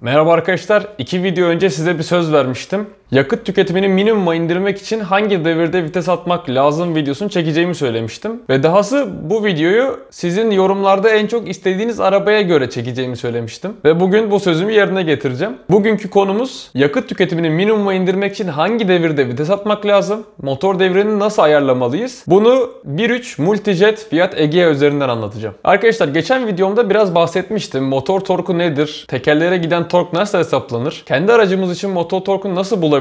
Merhaba arkadaşlar. 2 video önce size bir söz vermiştim. Yakıt tüketimini minimuma indirmek için hangi devirde vites atmak lazım videosunu çekeceğimi söylemiştim. Ve dahası bu videoyu sizin yorumlarda en çok istediğiniz arabaya göre çekeceğimi söylemiştim. Ve bugün bu sözümü yerine getireceğim. Bugünkü konumuz yakıt tüketimini minimuma indirmek için hangi devirde vites atmak lazım? Motor devrini nasıl ayarlamalıyız? Bunu 1.3 Multijet Fiat Egea üzerinden anlatacağım. Arkadaşlar geçen videomda biraz bahsetmiştim. Motor torku nedir? Tekerlere giden tork nasıl hesaplanır? Kendi aracımız için motor torkunu nasıl bulabiliriz?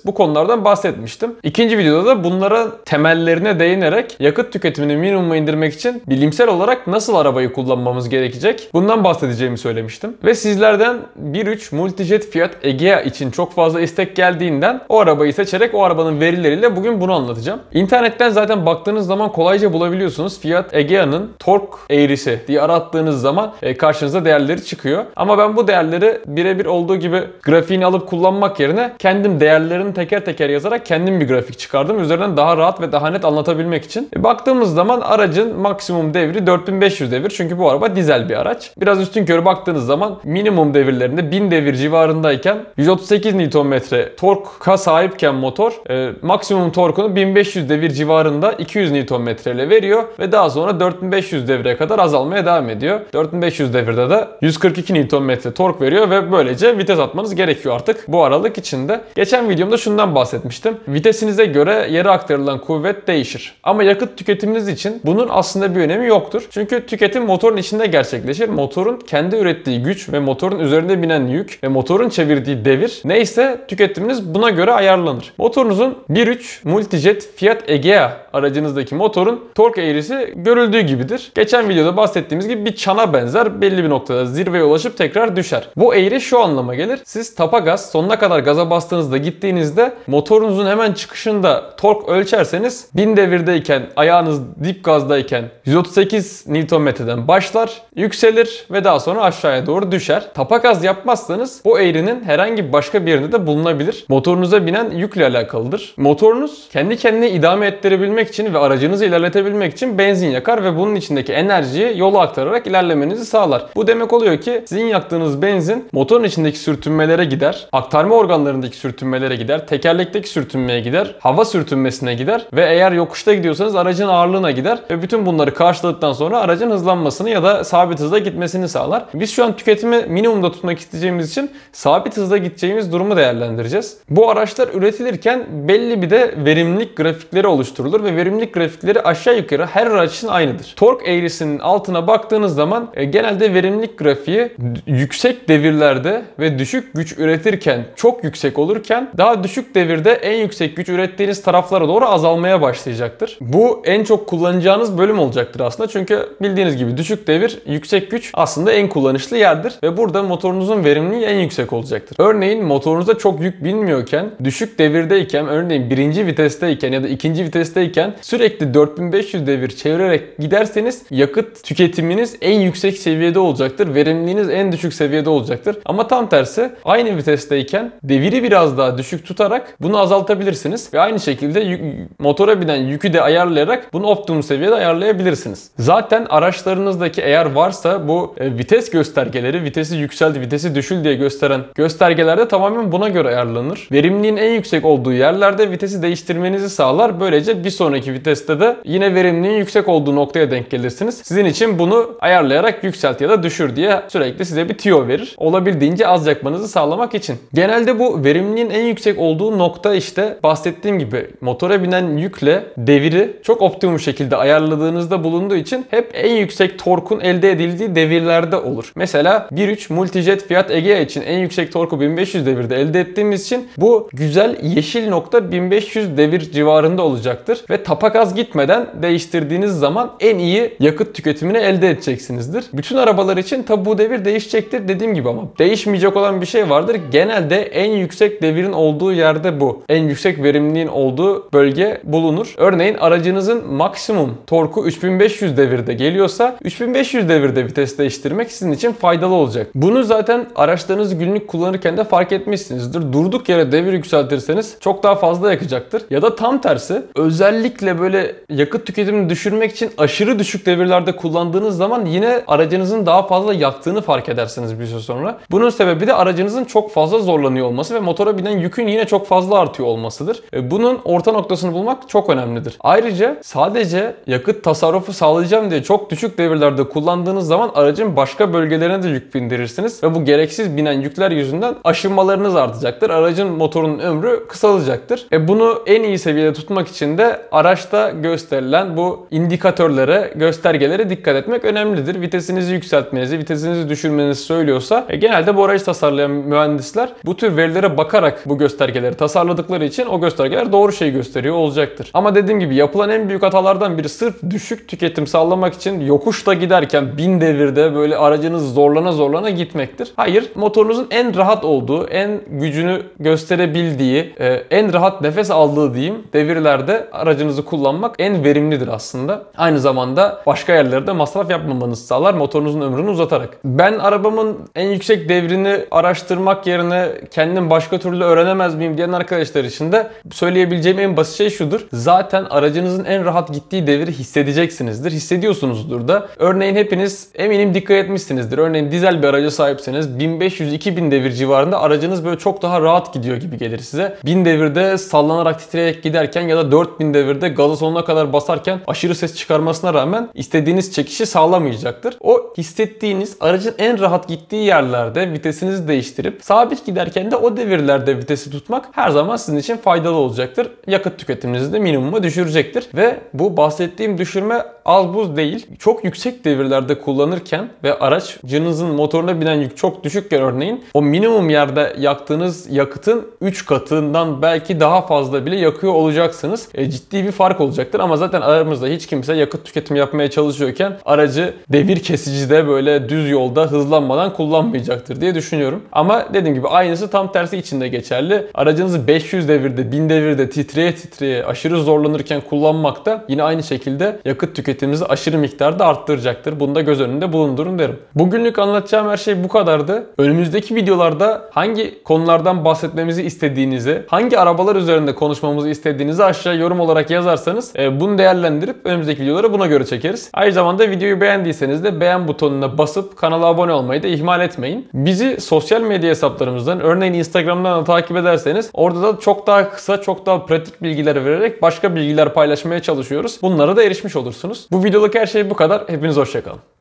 Bu konulardan bahsetmiştim. İkinci videoda da bunlara temellerine değinerek yakıt tüketimini minimuma indirmek için bilimsel olarak nasıl arabayı kullanmamız gerekecek? Bundan bahsedeceğimi söylemiştim. Ve sizlerden 1.3 Multijet Fiat Egea için çok fazla istek geldiğinden o arabayı seçerek o arabanın verileriyle bugün bunu anlatacağım. İnternetten zaten baktığınız zaman kolayca bulabiliyorsunuz. Fiat Egea'nın tork eğrisi diye arattığınız zaman karşınıza değerleri çıkıyor. Ama ben bu değerleri birebir olduğu gibi grafiğini alıp kullanmak yerine kendim değerlerini teker teker yazarak kendim bir grafik çıkardım. Üzerinden daha rahat ve daha net anlatabilmek için. Baktığımız zaman aracın maksimum devri 4500 devir. Çünkü bu araba dizel bir araç. Biraz üstünkörü baktığınız zaman minimum devirlerinde 1000 devir civarındayken 138 Nm torka sahipken motor maksimum torkunu 1500 devir civarında 200 Nm ile veriyor ve daha sonra 4500 devire kadar azalmaya devam ediyor. 4500 devirde de 142 Nm tork veriyor ve böylece vites atmanız gerekiyor artık bu aralık içinde. Geçen videomda şundan bahsetmiştim. Vitesinize göre yere aktarılan kuvvet değişir. Ama yakıt tüketiminiz için bunun aslında bir önemi yoktur. Çünkü tüketim motorun içinde gerçekleşir. Motorun kendi ürettiği güç ve motorun üzerinde binen yük ve motorun çevirdiği devir neyse tüketiminiz buna göre ayarlanır. Motorunuzun 1.3 Multijet Fiat Egea aracınızdaki motorun tork eğrisi görüldüğü gibidir. Geçen videoda bahsettiğimiz gibi bir çana benzer, belli bir noktada zirveye ulaşıp tekrar düşer. Bu eğri şu anlama gelir. Siz tapa gaz sonuna kadar gaza bastığınızda gittiğinizde motorunuzun hemen çıkışında tork ölçerseniz 1000 devirdeyken ayağınız dip gazdayken 138 Nm'den başlar, yükselir ve daha sonra aşağıya doğru düşer. Tapa gaz yapmazsanız bu eğrinin herhangi başka bir yerinde de bulunabilir. Motorunuza binen yükle alakalıdır. Motorunuz kendi kendine idame ettirebilmek için ve aracınızı ilerletebilmek için benzin yakar ve bunun içindeki enerjiyi yola aktararak ilerlemenizi sağlar. Bu demek oluyor ki sizin yaktığınız benzin motorun içindeki sürtünmelere gider, aktarma organlarındaki sürtünmelere gider, tekerlekteki sürtünmeye gider, hava sürtünmesine gider ve eğer yokuşta gidiyorsanız aracın ağırlığına gider ve bütün bunları karşıladıktan sonra aracın hızlanmasını ya da sabit hızla gitmesini sağlar. Biz şu an tüketimi minimumda tutmak isteyeceğimiz için sabit hızla gideceğimiz durumu değerlendireceğiz. Bu araçlar üretilirken belli bir de verimlilik grafikleri oluşturulur ve verimlilik grafikleri aşağı yukarı her araç için aynıdır. Tork eğrisinin altına baktığınız zaman genelde verimlilik grafiği yüksek devirlerde ve düşük güç üretirken çok yüksek olurken daha düşük devirde en yüksek güç ürettiğiniz taraflara doğru azalmaya başlayacaktır. Bu en çok kullanacağınız bölüm olacaktır aslında. Çünkü bildiğiniz gibi düşük devir, yüksek güç aslında en kullanışlı yerdir ve burada motorunuzun verimliliği en yüksek olacaktır. Örneğin motorunuzda çok yük binmiyorken, düşük devirdeyken, örneğin birinci vitesteyken ya da ikinci vitesteyken sürekli 4500 devir çevirerek giderseniz yakıt tüketiminiz en yüksek seviyede olacaktır. Verimliliğiniz en düşük seviyede olacaktır. Ama tam tersi aynı vitesteyken deviri biraz daha düşük tutarak bunu azaltabilirsiniz ve aynı şekilde motora binen yükü de ayarlayarak bunu optimum seviyede ayarlayabilirsiniz. Zaten araçlarınızdaki eğer varsa bu vites göstergeleri, vitesi yükseldi, vitesi düşül diye gösteren göstergeler de tamamen buna göre ayarlanır. Verimliliğin en yüksek olduğu yerlerde vitesi değiştirmenizi sağlar. Böylece bir sonraki viteste de yine verimliliğin yüksek olduğu noktaya denk gelirsiniz. Sizin için bunu ayarlayarak yükselt ya da düşür diye sürekli size bir tüyo verir. Olabildiğince az yakmanızı sağlamak için. Genelde bu verimliliğin en yüksek olduğu nokta işte bahsettiğim gibi motora binen yükle deviri çok optimum şekilde ayarladığınızda bulunduğu için hep en yüksek torkun elde edildiği devirlerde olur. Mesela 1.3 Multijet Fiat Egea için en yüksek torku 1500 devirde elde ettiğimiz için bu güzel yeşil nokta 1500 devir civarında olacaktır ve tapa gaz gitmeden değiştirdiğiniz zaman en iyi yakıt tüketimini elde edeceksinizdir. Bütün arabalar için tabi bu devir değişecektir dediğim gibi ama değişmeyecek olan bir şey vardır. Genelde en yüksek devirin olduğu yerde bu. En yüksek verimliliğin olduğu bölge bulunur. Örneğin aracınızın maksimum torku 3500 devirde geliyorsa 3500 devirde vites değiştirmek sizin için faydalı olacak. Bunu zaten araçlarınızı günlük kullanırken de fark etmişsinizdir. Durduk yere devir yükseltirseniz çok daha fazla yakacaktır. Ya da tam tersi özellikle böyle yakıt tüketimini düşürmek için aşırı düşük devirlerde kullandığınız zaman yine aracınızın daha fazla yaktığını fark edersiniz bir süre sonra. Bunun sebebi de aracınızın çok fazla zorlanıyor olması ve motora binen yükün yine çok fazla artıyor olmasıdır. Bunun orta noktasını bulmak çok önemlidir. Ayrıca sadece yakıt tasarrufu sağlayacağım diye çok düşük devirlerde kullandığınız zaman aracın başka bölgelerine de yük bindirirsiniz ve bu gereksiz binen yükler yüzünden aşınmalarınız artacaktır. Aracın motorunun ömrü kısalacaktır. Bunu en iyi seviyede tutmak için de araçta gösterilen bu indikatörlere, göstergelere dikkat etmek önemlidir. Vitesinizi yükseltmenizi, vitesinizi düşürmenizi söylüyorsa genelde bu aracı tasarlayan mühendisler bu tür verilere bakarak bu göstergeleri tasarladıkları için o göstergeler doğru şeyi gösteriyor olacaktır. Ama dediğim gibi yapılan en büyük hatalardan biri sırf düşük tüketim sağlamak için yokuşta giderken 1000 devirde böyle aracınız zorlana gitmektir. Hayır, motorunuzun en rahat olduğu, en gücünü gösterebildiği, en rahat nefes aldığı diyeyim devirlerde aracınızı kullanmak en verimlidir aslında. Aynı zamanda başka yerlerde masraf yapmamanızı sağlar motorunuzun ömrünü uzatarak. Ben arabamın en yüksek devrini araştırmak yerine kendim başka türlü öğrenemez miyim diyen arkadaşlar için de söyleyebileceğim en basit şey şudur. Zaten aracınızın en rahat gittiği devri hissedeceksinizdir. Hissediyorsunuzdur da. Örneğin hepiniz eminim dikkat etmişsinizdir. Örneğin dizel bir araca sahipseniz 1500-2000 devir civarında aracınız böyle çok daha rahat gidiyor gibi gelir size. 1000 devirde sallanarak titreyerek giderken ya da 4000 devirde gazı sonuna kadar basarken aşırı ses çıkarmasına rağmen istediğiniz çekişi sağlamayacaktır. O hissettiğiniz aracın en rahat gittiği yerlerde vitesinizi değiştirip sabit giderken de o devirlerde vitesi tutmak her zaman sizin için faydalı olacaktır. Yakıt tüketiminizi de minimuma düşürecektir. Ve bu bahsettiğim düşürme az buz değil. Çok yüksek devirlerde kullanırken ve aracınızın motoruna binen yük çok düşükken örneğin o minimum yerde yaktığınız yakıtın 3 katından belki daha fazla bile yakıyor olacaksınız. Ciddi bir fark olacaktır ama zaten aramızda hiç kimse yakıt tüketimi yapmaya çalışıyorken aracı devir kesicide böyle düz yolda hızlanmadan kullanmayacaktır diye düşünüyorum. Ama dediğim gibi aynısı tam tersi için de geçerli. Aracınızı 500 devirde, 1000 devirde titreye aşırı zorlanırken kullanmak da yine aynı şekilde yakıt tüketiminizi aşırı miktarda arttıracaktır. Bunu da göz önünde bulundurun derim. Bugünlük anlatacağım her şey bu kadardı. Önümüzdeki videolarda hangi konulardan bahsetmemizi istediğinizi, hangi arabalar üzerinde konuşmamızı istediğinizi aşağı yorum olarak yazarsanız bunu değerlendirip önümüzdeki videoları buna göre çekeriz. Aynı zamanda videoyu beğendiyseniz de beğen butonuna basıp kanala abone olmayı da ihmal etmeyin. Bizi sosyal medya hesaplarımızdan, örneğin Instagram'dan da takip ederseniz orada da çok daha kısa, çok daha pratik bilgiler vererek başka bilgiler paylaşmaya çalışıyoruz. Bunlara da erişmiş olursunuz. Bu videoluk her şey bu kadar. Hepiniz hoşça kalın.